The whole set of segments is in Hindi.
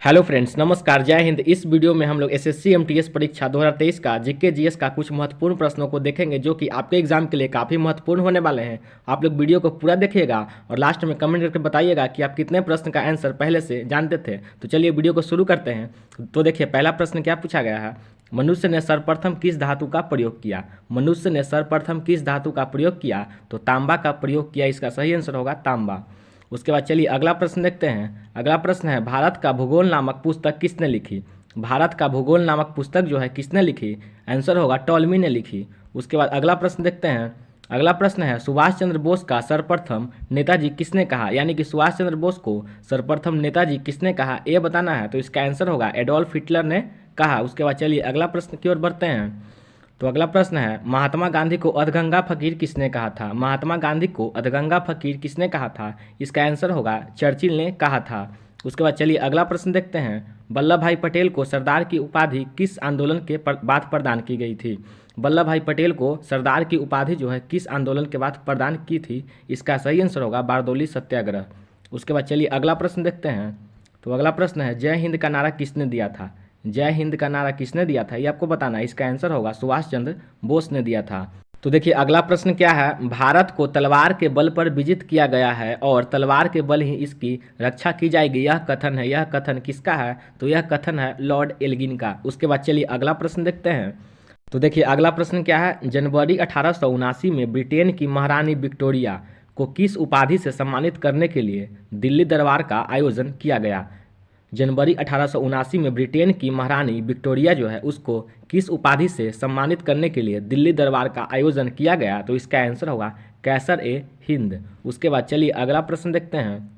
हेलो फ्रेंड्स, नमस्कार, जय हिंद। इस वीडियो में हम लोग एसएससी एमटीएस परीक्षा 2023 का जीके जीएस का कुछ महत्वपूर्ण प्रश्नों को देखेंगे जो कि आपके एग्जाम के लिए काफ़ी महत्वपूर्ण होने वाले हैं। आप लोग वीडियो को पूरा देखिएगा और लास्ट में कमेंट करके बताइएगा कि आप कितने प्रश्न का आंसर पहले से जानते थे। तो चलिए वीडियो को शुरू करते हैं। तो देखिए, पहला प्रश्न क्या पूछा गया है। मनुष्य ने सर्वप्रथम किस धातु का प्रयोग किया। मनुष्य ने सर्वप्रथम किस धातु का प्रयोग किया, तो तांबा का प्रयोग किया। इसका सही आंसर होगा तांबा। उसके बाद चलिए अगला प्रश्न देखते हैं। अगला प्रश्न है, भारत का भूगोल नामक पुस्तक किसने लिखी। भारत का भूगोल नामक पुस्तक जो है किसने लिखी, आंसर होगा टॉलमी ने लिखी। उसके बाद अगला प्रश्न देखते हैं। अगला प्रश्न है, सुभाष चंद्र बोस का सर्वप्रथम नेताजी किसने कहा, यानी कि सुभाष चंद्र बोस को सर्वप्रथम नेताजी किसने कहा, ये बताना है। तो इसका आंसर होगा एडोल्फ हिटलर ने कहा। उसके बाद चलिए अगला प्रश्न की ओर बढ़ते हैं। तो अगला प्रश्न है, महात्मा गांधी को अधगंगा फकीर किसने कहा था। महात्मा गांधी को अधगंगा फकीर किसने कहा था, इसका आंसर होगा चर्चिल ने कहा था। उसके बाद चलिए अगला प्रश्न देखते हैं। वल्लभ भाई पटेल को सरदार की उपाधि किस आंदोलन के बाद प्रदान की गई थी। वल्लभ भाई पटेल को सरदार की उपाधि जो है किस आंदोलन के बाद प्रदान की थी, इसका सही आंसर होगा बारदौली सत्याग्रह। उसके बाद चलिए अगला प्रश्न देखते हैं। तो अगला प्रश्न है, जय हिंद का नारा किसने दिया था। जय हिंद का नारा किसने दिया था, ये आपको बताना है। इसका आंसर होगा सुभाष चंद्र बोस ने दिया था। तो देखिए अगला प्रश्न क्या है, भारत को तलवार के बल पर विजित किया गया है और तलवार के बल ही इसकी रक्षा की जाएगी, यह कथन है। यह कथन किसका है, तो यह कथन है लॉर्ड एल्गिन का। उसके बाद चलिए अगला प्रश्न देखते हैं। तो देखिए अगला प्रश्न क्या है, जनवरी 1879 में ब्रिटेन की महारानी विक्टोरिया को किस उपाधि से सम्मानित करने के लिए दिल्ली दरबार का आयोजन किया गया। जनवरी 1879 में ब्रिटेन की महारानी विक्टोरिया जो है उसको किस उपाधि से सम्मानित करने के लिए दिल्ली दरबार का आयोजन किया गया, तो इसका आंसर होगा कैसर ए हिंद। उसके बाद चलिए अगला प्रश्न देखते हैं।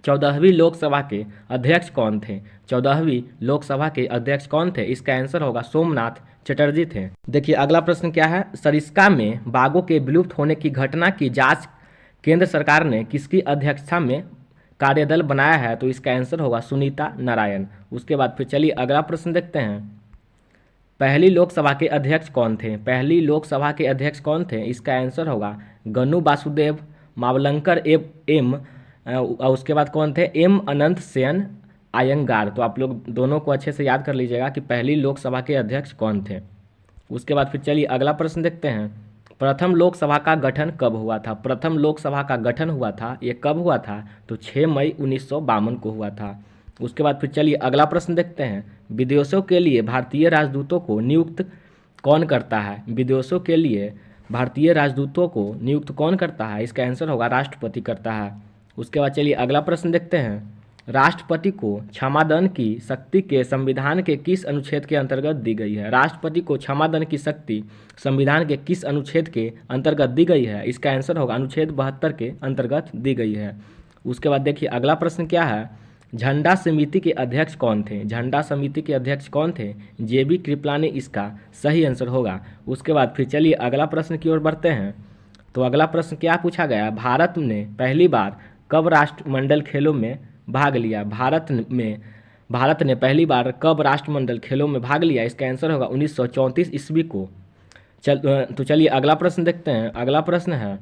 14वीं लोकसभा के अध्यक्ष कौन थे। 14वीं लोकसभा के अध्यक्ष कौन थे, इसका आंसर होगा सोमनाथ चटर्जी थे। देखिए अगला प्रश्न क्या है, सरिस्का में बाघों के विलुप्त होने की घटना की जांच केंद्र सरकार ने किसकी अध्यक्षता में कार्यदल बनाया है, तो इसका आंसर होगा सुनीता नारायण। उसके बाद फिर चलिए अगला प्रश्न देखते हैं। पहली लोकसभा के अध्यक्ष कौन थे। पहली लोकसभा के अध्यक्ष कौन थे, इसका आंसर होगा गन्नू वासुदेव मावलंकर एम उसके बाद कौन थे, एम अनंत सेन आयंगार। तो आप लोग दोनों को अच्छे से याद कर लीजिएगा कि पहली लोकसभा के अध्यक्ष कौन थे। उसके बाद फिर चलिए अगला प्रश्न देखते हैं। प्रथम लोकसभा का गठन कब हुआ था। प्रथम लोकसभा का गठन हुआ था, ये कब हुआ था, तो 6 मई 1952 को हुआ था। उसके बाद फिर चलिए अगला प्रश्न देखते हैं। विदेशों के लिए भारतीय राजदूतों को नियुक्त कौन करता है। विदेशों के लिए भारतीय राजदूतों को नियुक्त कौन करता है, इसका आंसर होगा राष्ट्रपति करता है। उसके बाद चलिए अगला प्रश्न देखते हैं। राष्ट्रपति को क्षमादान की शक्ति के संविधान के किस अनुच्छेद के अंतर्गत दी गई है। राष्ट्रपति को क्षमादान की शक्ति संविधान के किस अनुच्छेद के अंतर्गत दी गई है, इसका आंसर होगा अनुच्छेद 72 के अंतर्गत दी गई है। उसके बाद देखिए अगला प्रश्न क्या है, झंडा समिति के अध्यक्ष कौन थे। झंडा समिति के अध्यक्ष कौन थे, जेबी कृपलानी इसका सही आंसर होगा। उसके बाद फिर चलिए अगला प्रश्न की ओर बढ़ते हैं। तो अगला प्रश्न क्या पूछा गया, भारत ने पहली बार कब राष्ट्रमंडल खेलों में भाग लिया। भारत ने पहली बार कब राष्ट्रमंडल खेलों में भाग लिया, इसका आंसर होगा 1934 ईस्वी को। तो चलिए अगला प्रश्न देखते हैं। अगला प्रश्न है,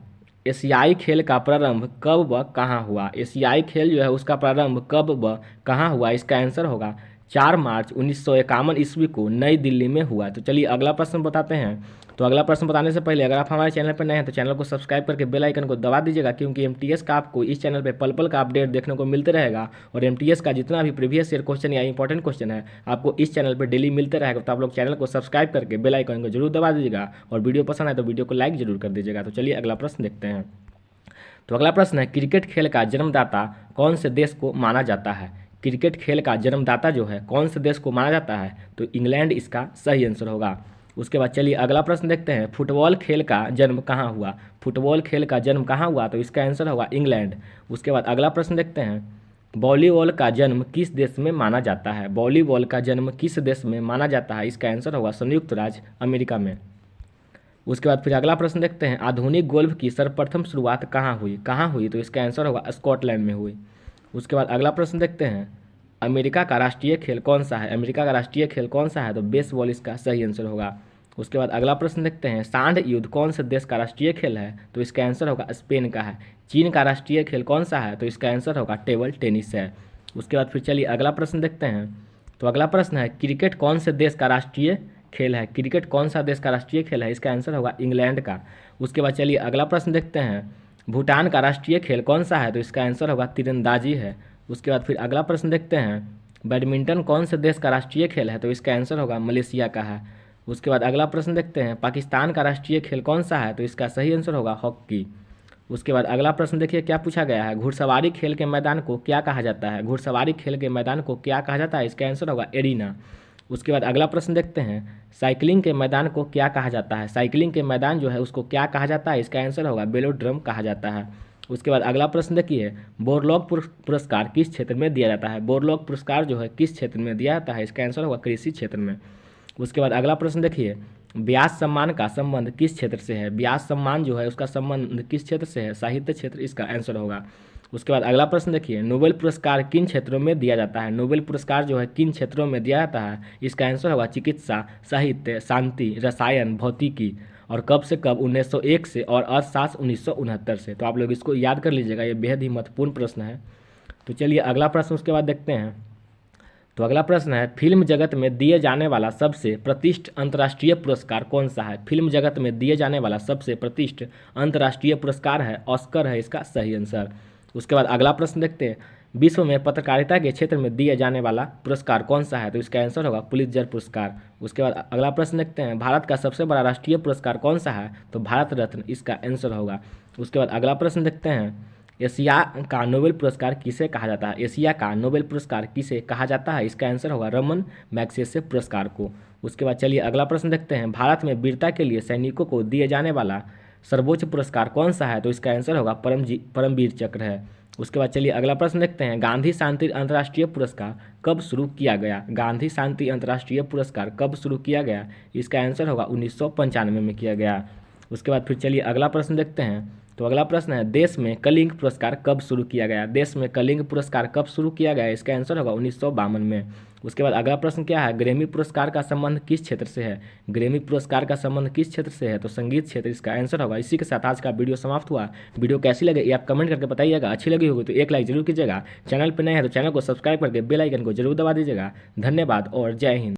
एशियाई खेल का प्रारंभ कब व कहाँ हुआ। एशियाई खेल जो है उसका प्रारंभ कब व कहाँ हुआ, इसका आंसर होगा 4 मार्च 1951 ईस्वी को नई दिल्ली में हुआ। तो चलिए अगला प्रश्न बताते हैं। तो अगला प्रश्न बताने से पहले अगर आप हमारे चैनल पर नए हैं तो चैनल को सब्सक्राइब करके बेल आइकन को दबा दीजिएगा, क्योंकि एमटीएस का आपको इस चैनल पे पल पल का अपडेट देखने को मिलते रहेगा और एमटीएस का जितना भी प्रीवियस ईयर क्वेश्चन या इंपॉर्टेंट क्वेश्चन है आपको इस चैनल पर डेली मिलते रहेगा। तो आप लोग चैनल को सब्सक्राइब करके बेल आइकन को जरूर दबा दीजिएगा और वीडियो पसंद आए तो वीडियो को लाइक जरूर कर दीजिएगा। तो चलिए अगला प्रश्न देखते हैं। तो अगला प्रश्न है, क्रिकेट खेल का जन्मदाता कौन से देश को माना जाता है। क्रिकेट खेल का जन्मदाता जो है कौन से देश को माना जाता है, तो इंग्लैंड इसका सही आंसर होगा। उसके बाद चलिए अगला प्रश्न देखते हैं। फुटबॉल खेल का जन्म कहाँ हुआ। फुटबॉल खेल का जन्म कहाँ हुआ, तो इसका आंसर होगा इंग्लैंड। उसके बाद अगला प्रश्न देखते हैं। वॉलीबॉल का जन्म किस देश में माना जाता है। वॉलीबॉल का जन्म किस देश में माना जाता है, इसका आंसर होगा संयुक्त राज्य अमेरिका में। उसके बाद फिर अगला प्रश्न देखते हैं। आधुनिक गोल्फ की सर्वप्रथम शुरुआत कहाँ हुई, तो इसका आंसर होगा स्कॉटलैंड में हुई। उसके बाद अगला प्रश्न देखते हैं। अमेरिका का राष्ट्रीय खेल कौन सा है। अमेरिका का राष्ट्रीय खेल कौन सा है, तो बेसबॉल इसका सही आंसर होगा। उसके बाद अगला प्रश्न देखते हैं। सांड युद्ध कौन से देश का राष्ट्रीय खेल है, तो इसका आंसर होगा स्पेन का है। चीन का राष्ट्रीय खेल कौन सा है, तो इसका आंसर होगा टेबल टेनिस है। उसके बाद फिर चलिए अगला प्रश्न देखते हैं। तो अगला प्रश्न है क्रिकेट कौन से देश का राष्ट्रीय खेल है? क्रिकेट कौन सा देश का राष्ट्रीय खेल है? इसका आंसर होगा इंग्लैंड का। उसके बाद चलिए अगला प्रश्न देखते हैं। भूटान का राष्ट्रीय खेल कौन सा है? तो इसका आंसर होगा तीरंदाजी है। उसके बाद फिर अगला प्रश्न देखते हैं। बैडमिंटन कौन से देश का राष्ट्रीय खेल है? तो इसका आंसर होगा मलेशिया का है। उसके बाद अगला प्रश्न देखते हैं। पाकिस्तान का राष्ट्रीय खेल कौन सा है? तो इसका सही आंसर होगा हॉकी। उसके बाद अगला प्रश्न देखिए क्या पूछा गया है। घुड़सवारी खेल के मैदान को क्या कहा जाता है? घुड़सवारी खेल के मैदान को क्या कहा जाता है? इसका आंसर होगा एरिना। उसके बाद अगला प्रश्न देखते हैं। साइकिलिंग के मैदान को क्या कहा जाता है? साइकिलिंग के मैदान जो है उसको क्या कहा जाता है? इसका आंसर होगा वेलोड्रम कहा जाता है। उसके बाद अगला प्रश्न देखिए। बोरलॉग पुरस्कार किस क्षेत्र में दिया जाता है? बोरलॉग पुरस्कार जो है किस क्षेत्र में दिया जाता है? इसका आंसर होगा कृषि क्षेत्र में। उसके बाद अगला प्रश्न देखिए। व्यास सम्मान का संबंध किस क्षेत्र से है? व्यास सम्मान जो है उसका संबंध किस क्षेत्र से है? साहित्य क्षेत्र इसका आंसर होगा। उसके बाद अगला प्रश्न देखिए। नोबेल पुरस्कार किन क्षेत्रों में दिया जाता है? नोबेल पुरस्कार जो है किन क्षेत्रों में दिया जाता है? इसका आंसर होगा चिकित्सा, साहित्य, शांति, रसायन, भौतिकी। और कब से कब? 1901 से और अर्थशास्त्र 1969 से। तो आप लोग इसको याद कर लीजिएगा, ये बेहद ही महत्वपूर्ण प्रश्न है। तो चलिए अगला प्रश्न उसके बाद देखते हैं। तो अगला प्रश्न है फिल्म जगत में दिए जाने वाला सबसे प्रतिष्ठित अंतर्राष्ट्रीय पुरस्कार कौन सा है? फिल्म जगत में दिए जाने वाला सबसे प्रतिष्ठित अंतर्राष्ट्रीय पुरस्कार है ऑस्कर है इसका सही आंसर। उसके बाद अगला प्रश्न देखते हैं। विश्व में पत्रकारिता के क्षेत्र में दिए जाने वाला पुरस्कार कौन सा है? तो इसका आंसर होगा पुलित्जर पुरस्कार। उसके बाद अगला प्रश्न देखते हैं। भारत का सबसे बड़ा राष्ट्रीय पुरस्कार कौन सा है? तो भारत रत्न इसका आंसर होगा। उसके बाद अगला प्रश्न देखते हैं। एशिया का नोबेल पुरस्कार किसे कहा जाता है? एशिया का नोबेल पुरस्कार किसे कहा जाता है? इसका आंसर होगा रमन मैग्सेसे पुरस्कार को। उसके बाद चलिए अगला प्रश्न देखते हैं। भारत में वीरता के लिए सैनिकों को दिए जाने वाला सर्वोच्च पुरस्कार कौन सा है? तो इसका आंसर होगा परमवीर चक्र है। उसके बाद चलिए अगला प्रश्न देखते हैं। गांधी शांति अंतर्राष्ट्रीय पुरस्कार कब शुरू किया गया? गांधी शांति अंतर्राष्ट्रीय पुरस्कार कब शुरू किया गया? इसका आंसर होगा 1995 में किया गया। उसके बाद फिर चलिए अगला प्रश्न देखते हैं। तो अगला प्रश्न है देश में कलिंग पुरस्कार कब शुरू किया गया? देश में कलिंग पुरस्कार कब शुरू किया गया? इसका आंसर होगा 1952 में। उसके बाद अगला प्रश्न क्या है? ग्रैमी पुरस्कार का संबंध किस क्षेत्र से है? ग्रैमी पुरस्कार का संबंध किस क्षेत्र से है? तो संगीत क्षेत्र इसका आंसर होगा। इसी के साथ आज का वीडियो समाप्त हुआ। वीडियो कैसी लगे ये आप कमेंट करके बताइएगा। अच्छी लगी होगी तो एक लाइक जरूर कीजिएगा। चैनल पर नए हैं तो चैनल को सब्सक्राइब करके बेल आइकन को जरूर दबा दीजिएगा। धन्यवाद और जय हिंद।